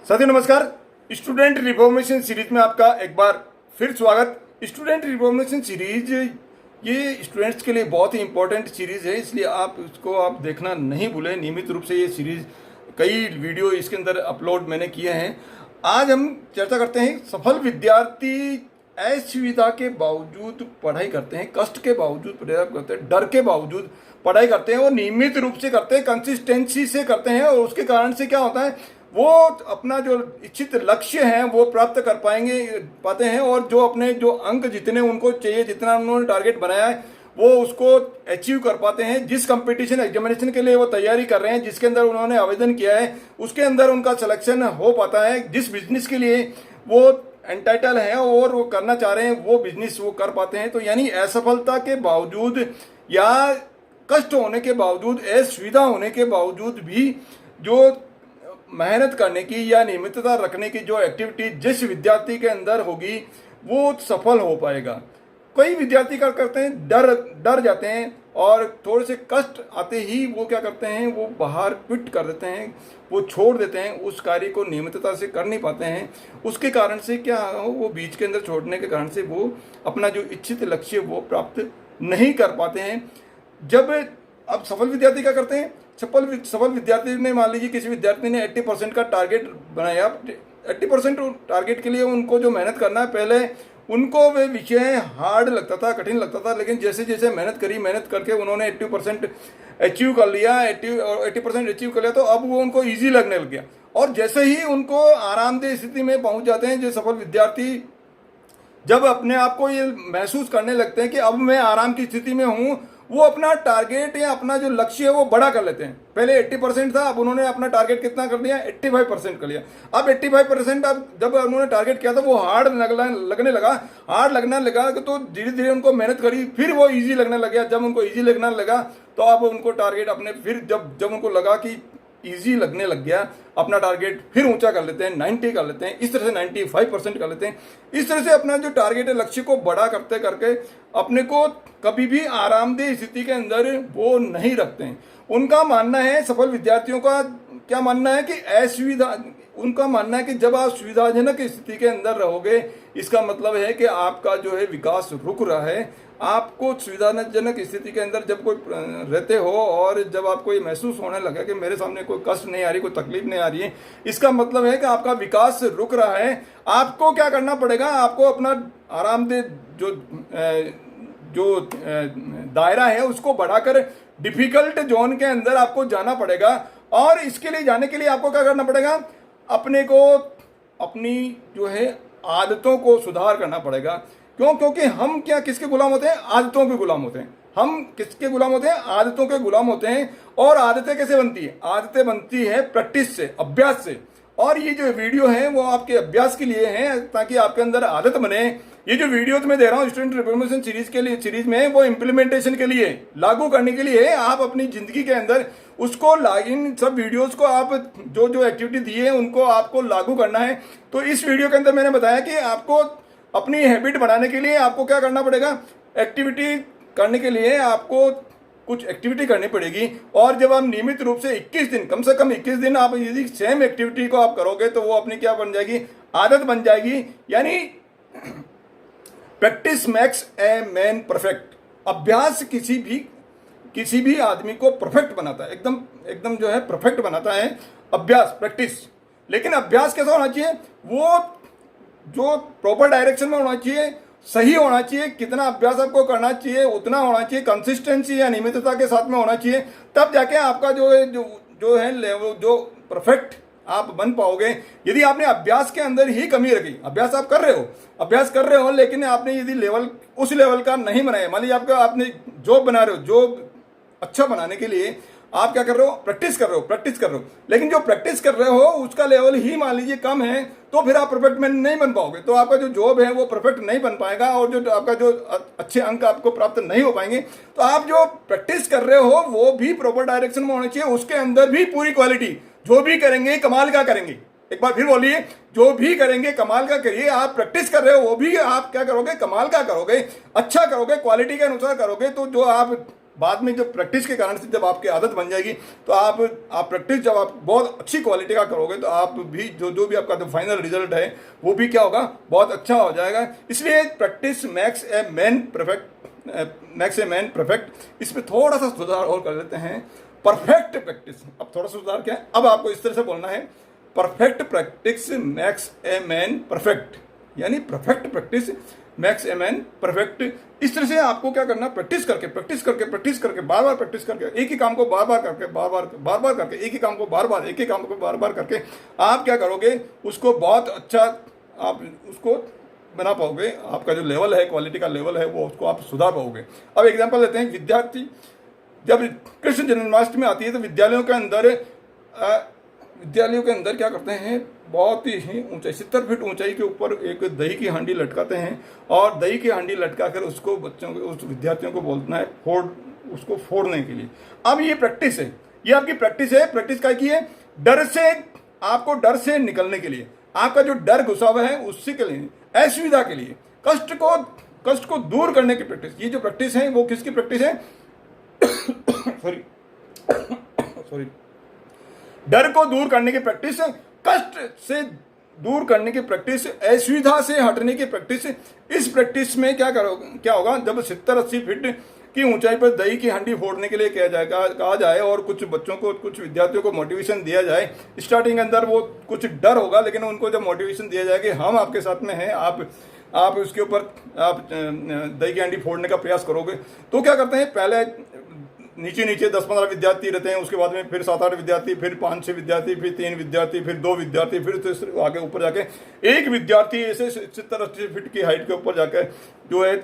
साथियों नमस्कार। Student reformation series में आपका एक बार फिर स्वागत। स्टूडेंट रिफॉर्मेशन सीरीज ये स्टूडेंट्स के लिए बहुत ही इंपॉर्टेंट सीरीज है, इसलिए आप इसको देखना नहीं भूलें। नियमित रूप से ये सीरीज कई वीडियो इसके अंदर अपलोड मैंने किए हैं। आज हम चर्चा करते हैं सफल विद्यार्थी असुविधा के बावजूद पढ़ाई करते हैं, कष्ट के बावजूद पढ़ाई करते हैं, डर के बावजूद पढ़ाई करते हैं और नियमित रूप से करते हैं, कंसिस्टेंसी से करते हैं और उसके कारण से क्या होता है, वो अपना जो इच्छित लक्ष्य है वो प्राप्त कर पाते हैं और जो अपने जो अंक जितने उनको चाहिए, जितना उन्होंने टारगेट बनाया है वो उसको अचीव कर पाते हैं। जिस कंपटीशन एग्जामिनेशन के लिए वो तैयारी कर रहे हैं, जिसके अंदर उन्होंने आवेदन किया है, उसके अंदर उनका सिलेक्शन हो पाता है। जिस बिजनेस के लिए वो एंटाइटल है और वो करना चाह रहे हैं वो बिजनेस वो कर पाते हैं। तो यानी असफलता के बावजूद या कष्ट होने के बावजूद, असुविधा होने के बावजूद भी जो मेहनत करने की या नियमितता रखने की जो एक्टिविटी जिस विद्यार्थी के अंदर होगी वो सफल हो पाएगा। कई विद्यार्थी क्या करते हैं, डर जाते हैं और थोड़े से कष्ट आते ही वो क्या करते हैं, वो बाहर क्विट कर देते हैं, वो छोड़ देते हैं, उस कार्य को नियमितता से कर नहीं पाते हैं। उसके कारण से क्या वो बीच के अंदर छोड़ने के कारण से वो अपना जो इच्छित लक्ष्य वो प्राप्त नहीं कर पाते हैं। जब अब सफल विद्यार्थी क्या करते हैं, सफल विद्यार्थी ने मान लीजिए किसी विद्यार्थी ने 80% का टारगेट बनाया। 80% टारगेट के लिए उनको जो मेहनत करना है, पहले उनको वे विषय हार्ड लगता था, कठिन लगता था, लेकिन जैसे जैसे मेहनत करके उन्होंने 80% अचीव कर लिया, 80% अचीव कर लिया, तो अब वो उनको ईजी लगने लग गया। और जैसे ही उनको आरामदेह स्थिति में पहुंच जाते हैं जो सफल विद्यार्थी, जब अपने आप को ये महसूस करने लगते हैं कि अब मैं आराम की स्थिति में हूं, वो अपना टारगेट या अपना जो लक्ष्य है वो बड़ा कर लेते हैं। पहले 80% था, अब उन्होंने अपना टारगेट कितना कर दिया, 85% कर लिया। अब 85% अब जब उन्होंने टारगेट किया था वो हार्ड लगने लगा तो धीरे धीरे उनको मेहनत करी, फिर वो इजी लगने लगा। जब उनको इजी लगने लगा तो अब उनको टारगेट अपने फिर जब उनको लगा कि इजी लगने लग गया, अपना टारगेट फिर ऊंचा कर लेते हैं, 90 कर लेते हैं, इस तरह से 95% कर लेते हैं। इस तरह से अपना जो टारगेट है, लक्ष्य को बड़ा करते करके अपने को कभी भी आरामदेह स्थिति के अंदर वो नहीं रखते हैं। उनका मानना है, सफल विद्यार्थियों का क्या मानना है कि उनका मानना है कि जब आप सुविधाजनक स्थिति के अंदर रहोगे, इसका मतलब है कि आपका जो है विकास रुक रहा है। आपको सुविधाजनक स्थिति के अंदर जब कोई रहते हो और जब आपको ये महसूस होने लगा कि मेरे सामने कोई कष्ट नहीं आ रही, कोई तकलीफ नहीं आ रही है, इसका मतलब है कि आपका विकास रुक रहा है। आपको क्या करना पड़ेगा, आपको अपना आरामदेह जो दायरा है उसको बढ़ाकर डिफिकल्ट जोन के अंदर आपको जाना पड़ेगा। और इसके लिए जाने के लिए आपको क्या करना पड़ेगा, अपने को अपनी जो है आदतों को सुधार करना पड़ेगा। क्योंकि हम क्या किसके गुलाम होते हैं, आदतों के गुलाम होते हैं। हम किसके गुलाम होते हैं, आदतों के गुलाम होते हैं। और आदतें कैसे बनती है, आदतें बनती है प्रैक्टिस से, अभ्यास से। और ये जो वीडियो है वो आपके अभ्यास के लिए है, ताकि आपके अंदर आदत बने। ये जो वीडियो मैं दे रहा हूँ स्टूडेंट रिफॉर्मेशन सीरीज में, वो इम्प्लीमेंटेशन के लिए, लागू करने के लिए है। आप अपनी जिंदगी के अंदर उसको इन सब वीडियोस को आप जो एक्टिविटी दी है उनको आपको लागू करना है। तो इस वीडियो के अंदर मैंने बताया कि आपको अपनी हैबिट बनाने के लिए आपको क्या करना पड़ेगा, एक्टिविटी करने के लिए आपको कुछ एक्टिविटी करनी पड़ेगी। और जब आप नियमित रूप से 21 दिन, कम से कम 21 दिन आप यदि सेम एक्टिविटी को आप करोगे तो वो अपनी क्या बन जाएगी, आदत बन जाएगी। यानी practice makes a man perfect. अभ्यास किसी भी आदमी को परफेक्ट बनाता है, एकदम जो है परफेक्ट बनाता है अभ्यास, प्रैक्टिस। लेकिन अभ्यास कैसा होना चाहिए, वो जो प्रॉपर डायरेक्शन में होना चाहिए, सही होना चाहिए। कितना अभ्यास आपको करना चाहिए उतना होना चाहिए, कंसिस्टेंसी या नियमितता के साथ में होना चाहिए। तब जाके आपका जो है लेवल, जो परफेक्ट आप बन पाओगे। यदि आपने अभ्यास के अंदर ही कमी रखी, अभ्यास कर रहे हो लेकिन आपने यदि उस लेवल का नहीं बनाया, मान लीजिए आपने जॉब बना रहे हो, जॉब अच्छा बनाने के लिए आप क्या कर रहे हो, प्रैक्टिस कर रहे हो, लेकिन जो प्रैक्टिस कर रहे हो उसका लेवल ही मान लीजिए कम है, तो फिर आप परफेक्ट मैन नहीं बन पाओगे। तो आपका जो जॉब है वो परफेक्ट नहीं बन पाएगा और जो आपका जो अच्छे अंक आपको प्राप्त नहीं हो पाएंगे। तो आप जो प्रैक्टिस कर रहे हो वो भी प्रॉपर डायरेक्शन में होना चाहिए, उसके अंदर भी पूरी क्वालिटी। जो भी करेंगे कमाल का करेंगे, एक बार फिर बोलिए, जो भी करेंगे कमाल का करिए। आप प्रैक्टिस कर रहे हो वो भी आप क्या करोगे, कमाल का करोगे, अच्छा करोगे, क्वालिटी के अनुसार करोगे। तो जो आप बाद में जब प्रैक्टिस के कारण से जब आपकी आदत बन जाएगी तो आप प्रैक्टिस जब आप बहुत अच्छी क्वालिटी का करोगे तो आप भी जो भी आपका फाइनल रिजल्ट है वो भी क्या होगा, बहुत अच्छा हो जाएगा। इसलिए practice makes a man perfect. इसमें थोड़ा सा सुधार और कर लेते हैं, परफेक्ट प्रैक्टिस। अब थोड़ा सा सुधार क्या है, अब आपको इस तरह से बोलना है, perfect practice makes a man perfect, यानी perfect practice makes a man perfect. इस तरह से आपको क्या करना, प्रैक्टिस करके बार बार प्रैक्टिस करके, एक ही काम को बार बार करके एक ही काम को बार बार करके आप क्या करोगे, उसको बहुत अच्छा आप उसको बना पाओगे। आपका जो लेवल है, क्वालिटी का लेवल है, वो उसको आप सुधार पाओगे। अब एग्जांपल लेते हैं, विद्यार्थी जब कृष्ण जन्माष्टमी आती है तो विद्यालयों के अंदर क्या करते हैं, बहुत ही ऊंचाई 70 फीट ऊंचाई के ऊपर एक दही की हांडी लटकाते हैं और दही की हांडी लटकाकर उसको बच्चों को, उस विद्यार्थियों को बोलना है उसको फोड़ने के लिए। अब ये प्रैक्टिस है, ये आपकी प्रैक्टिस है। प्रैक्टिस क्या की है, डर से निकलने के लिए, आपका जो डर घुसा हुआ है उससे के लिए, असुविधा के लिए, कष्ट को दूर करने की प्रैक्टिस। ये जो प्रैक्टिस है वो किसकी प्रैक्टिस है सॉरी डर को दूर करने की प्रैक्टिस, कष्ट से दूर करने की प्रैक्टिस, असुविधा से हटने की प्रैक्टिस। इस प्रैक्टिस में क्या होगा, जब 70-80 फीट की ऊंचाई पर दही की हांडी फोड़ने के लिए कहा जाए और कुछ बच्चों को, कुछ विद्यार्थियों को मोटिवेशन दिया जाए। स्टार्टिंग के अंदर वो कुछ डर होगा, लेकिन उनको जब मोटिवेशन दिया जाए कि हम आपके साथ में हैं, आप उसके ऊपर आप दही की हांडी फोड़ने का प्रयास करोगे, तो क्या करते हैं, पहले नीचे 10-15 विद्यार्थी रहते हैं, उसके बाद में फिर 7-8 विद्यार्थी, फिर 5-6 विद्यार्थी, फिर 3 विद्यार्थी, फिर 2 विद्यार्थी, फिर आगे ऊपर जाके एक विद्यार्थी ऐसे 70-80 फीट की हाइट के ऊपर जाकर जो है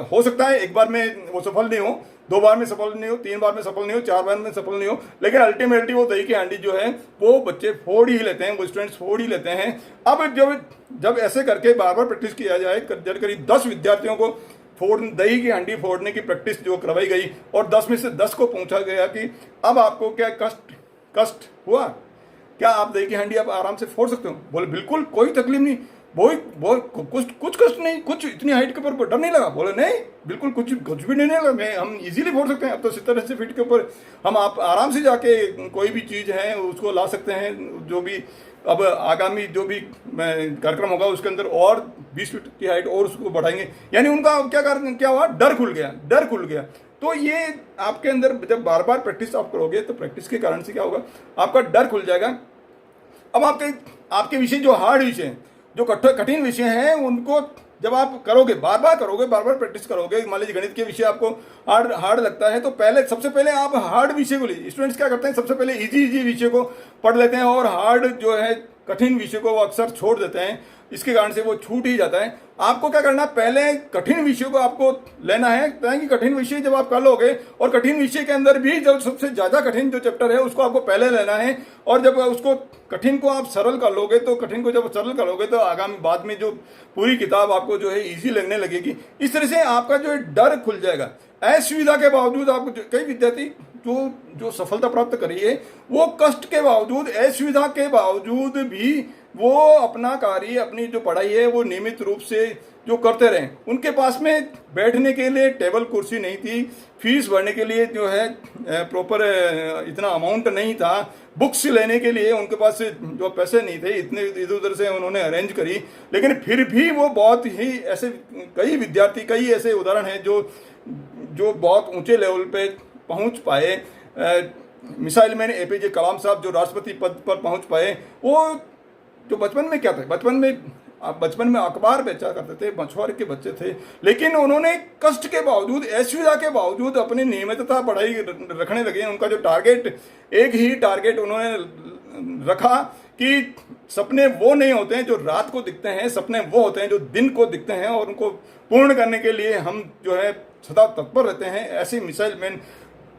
हो सकता है एक बार में वो सफल नहीं हो, 2 बार में सफल नहीं हो, 3 बार में सफल नहीं हो, 4 बार में सफल नहीं हो, लेकिन अल्टीमेटली वो दही की हांडी जो है वो बच्चे फोड़ ही लेते हैं, वो स्टूडेंट्स फोड़ ही लेते हैं। अब जब ऐसे करके बार बार प्रैक्टिस किया जाए, करीब 10 विद्यार्थियों को दही की हांडी फोड़ने की प्रैक्टिस जो करवाई गई और 10 में से 10 को पूछा गया कि अब आपको क्या कष्ट हुआ, क्या आप दही की हांडी आप आराम से फोड़ सकते हो? बोले बिल्कुल, कोई तकलीफ नहीं, कुछ कष्ट नहीं, कुछ इतनी हाइट के ऊपर डर नहीं लगा? बोले नहीं, बिल्कुल कुछ भी नहीं लगा, हम इजीली फोड़ सकते हैं। अब तो 70-80 फीट के ऊपर हम आप आराम से जाके कोई भी चीज़ है उसको ला सकते हैं। जो भी अब आगामी जो भी कार्यक्रम होगा उसके अंदर और 20 फीट की हाइट और उसको बढ़ाएंगे, यानी उनका क्या हुआ, डर खुल गया। तो ये आपके अंदर जब बार बार प्रैक्टिस आप करोगे तो प्रैक्टिस के कारण से क्या होगा, आपका डर खुल जाएगा। अब आपके विषय जो हार्ड विषय हैं, जो कठिन विषय हैं, उनको जब आप करोगे, बार बार प्रैक्टिस करोगे, मान लीजिए गणित के विषय आपको हार्ड लगता है तो सबसे पहले आप हार्ड विषय को लीजिए। स्टूडेंट्स क्या करते हैं, सबसे पहले इजी विषय को पढ़ लेते हैं और हार्ड जो है कठिन विषय को वो अक्सर छोड़ देते हैं, इसके कारण से वो छूट ही जाता है। आपको क्या करना, पहले कठिन विषय को आपको लेना है, ताकि कठिन विषय जब आप कर लोगे, और कठिन विषय के अंदर भी जब सबसे ज्यादा कठिन जो चैप्टर है उसको आपको पहले लेना है, और जब उसको कठिन को आप सरल कर लोगे तो तो आगामी बाद में जो पूरी किताब आपको जो है इजी लगने लगेगी। इस तरह से आपका जो है डर खुल जाएगा। असुविधा के बावजूद आपको कई विद्यार्थी जो सफलता प्राप्त करी है वो कष्ट के बावजूद, असुविधा के बावजूद भी वो अपना कार्य, अपनी जो पढ़ाई है वो नियमित रूप से जो करते रहे। उनके पास में बैठने के लिए टेबल कुर्सी नहीं थी, फीस भरने के लिए जो है प्रॉपर इतना अमाउंट नहीं था, बुक्स लेने के लिए उनके पास जो पैसे नहीं थे, इतने इधर उधर से उन्होंने अरेंज करी, लेकिन फिर भी वो बहुत ही ऐसे कई ऐसे उदाहरण हैं जो बहुत ऊंचे लेवल पे पहुंच पाए। मिसाइल मैन APJ कलाम साहब जो राष्ट्रपति पद पर पहुंच पाए, वो जो बचपन में क्या थे, बचपन में अखबार बेचा करते थे, मछुआरे के बच्चे थे, लेकिन उन्होंने कष्ट के बावजूद, असुविधा के बावजूद अपनी नियमितता पढ़ाई रखने लगे। उनका जो एक ही टारगेट उन्होंने रखा कि सपने वो नहीं होते हैं जो रात को दिखते हैं, सपने वो होते हैं जो दिन को दिखते हैं, और उनको पूर्ण करने के लिए हम जो है सदा तत्पर रहते हैं। ऐसे मिसाइल मैन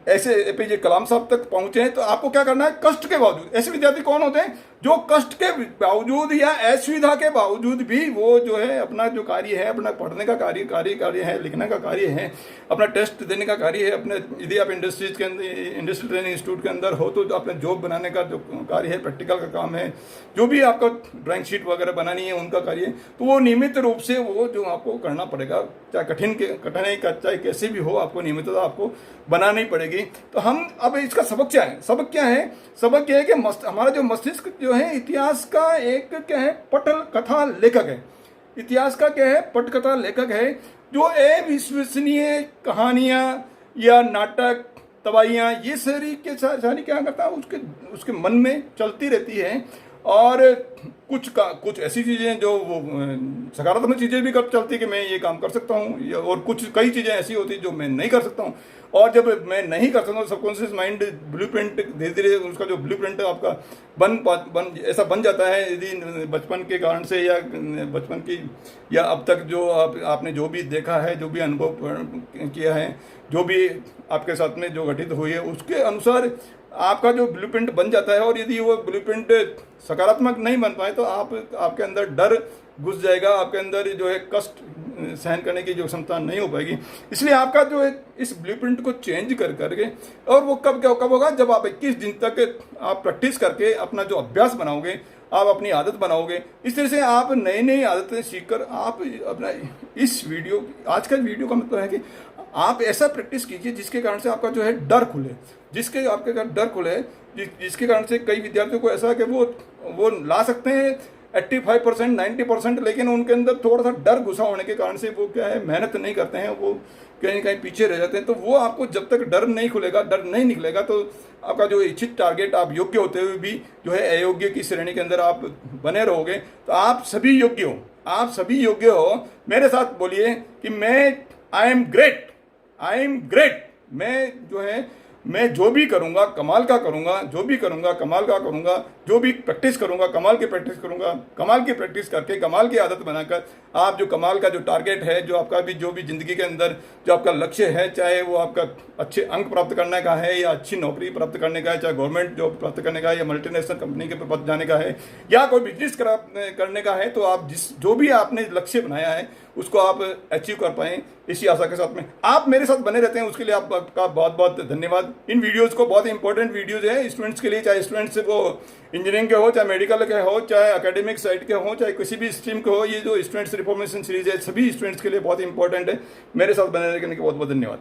ऐसे एपीजे कलाम साहब तक पहुंचे हैं, तो आपको क्या करना है, कष्ट के बावजूद। ऐसे विद्यार्थी कौन होते हैं जो कष्ट के बावजूद या असुविधा के बावजूद भी वो जो है अपना जो कार्य है, अपना पढ़ने का कार्य है, लिखने का कार्य है, अपना टेस्ट देने का कार्य है, अपने यदि आप इंडस्ट्रीज के अंदर, इंडस्ट्रियल ट्रेनिंग इंस्टीट्यूट के अंदर हो तो अपने जॉब बनाने का जो कार्य है, प्रैक्टिकल का काम है, जो भी आपका ड्राइंग शीट वगैरह बनानी है उनका कार्य है, तो वो नियमित रूप से वो जो आपको करना पड़ेगा, चाहे कठिनाई का चाहे कैसे भी हो, आपको नियमितता आपको बनानी पड़ेगी। तो हम अब इसका सबक क्या है, सबक यह है कि हमारा जो मस्तिष्क जो है इतिहास का एक क्या है, पटल कथा लेखक है। इतिहास का क्या है, पटकथा लेखक है, जो अविश्वसनीय कहानियां या नाटक, तबाहियां, ये सारी क्या करता है, उसके मन में चलती रहती है। और कुछ ऐसी चीज़ें जो वो सकारात्मक चीज़ें भी कर चलती कि मैं ये काम कर सकता हूँ, और कई चीज़ें ऐसी होती जो मैं नहीं कर सकता हूँ। और जब मैं नहीं कर सकता हूँ, सबकॉन्शियस माइंड ब्लूप्रिंट धीरे धीरे उसका जो ब्लूप्रिंट आपका ऐसा बन जाता है, यदि बचपन के कारण से या बचपन की या अब तक जो आपने जो भी देखा है, जो भी अनुभव किया है, जो भी आपके साथ में जो घटित हुई है, उसके अनुसार आपका जो ब्लूप्रिंट बन जाता है। और यदि वो ब्लूप्रिंट सकारात्मक नहीं बन पाए तो आपके अंदर डर घुस जाएगा, आपके अंदर जो है कष्ट सहन करने की जो क्षमता नहीं हो पाएगी। इसलिए आपका जो है इस ब्लूप्रिंट को चेंज करके, और वो कब होगा, जब आप 21 दिन तक आप प्रैक्टिस करके अपना जो अभ्यास बनाओगे, आप अपनी आदत बनाओगे। इस तरह से आप नई नई आदतें सीखकर आप अपना आज का वीडियो का मतलब है कि आप ऐसा प्रैक्टिस कीजिए जिसके कारण से आपका जो है डर खुले, जिसके कारण से कई विद्यार्थियों को ऐसा है कि वो ला सकते हैं 85% 90%, लेकिन उनके अंदर थोड़ा सा डर घुसा होने के कारण से वो क्या है, मेहनत नहीं करते हैं, वो कहीं कहीं पीछे रह जाते हैं। तो वो आपको जब तक डर नहीं खुलेगा, डर नहीं निकलेगा, तो आपका जो इच्छित टारगेट, आप योग्य होते हुए भी जो है अयोग्य की श्रेणी के अंदर आप बने रहोगे। तो आप सभी योग्य हो। मेरे साथ बोलिए कि आई एम ग्रेट। मैं जो भी करूंगा कमाल का करूंगा, जो भी प्रैक्टिस करूंगा कमाल की प्रैक्टिस करके, कमाल की आदत बनाकर आप जो कमाल का जो टारगेट है, जो आपका भी जो भी जिंदगी के अंदर जो आपका लक्ष्य है, चाहे वो आपका अच्छे अंक प्राप्त करने का है, या अच्छी नौकरी प्राप्त करने का है, चाहे गवर्नमेंट जॉब प्राप्त करने का है, या मल्टीनेशनल कंपनी के पद जाने का है, या कोई बिजनेस करने का है, तो आप जो भी आपने लक्ष्य बनाया है उसको आप अचीव कर पाएं, इसी आशा के साथ में आप मेरे साथ बने रहते हैं, उसके लिए आपका बहुत बहुत धन्यवाद। इन वीडियोस को, बहुत इंपॉर्टेंट वीडियोस है स्टूडेंट्स के लिए, चाहे स्टूडेंट्स वो इंजीनियरिंग के हो, चाहे मेडिकल के हो, चाहे एकेडमिक साइड के हो, चाहे किसी भी स्ट्रीम के हो। ये जो स्टूडेंट्स रिफॉर्मेशन सीरीज है सभी स्टूडेंट्स के लिए बहुत इंपॉर्टेंट है। मेरे साथ बने रहने के बहुत बहुत धन्यवाद।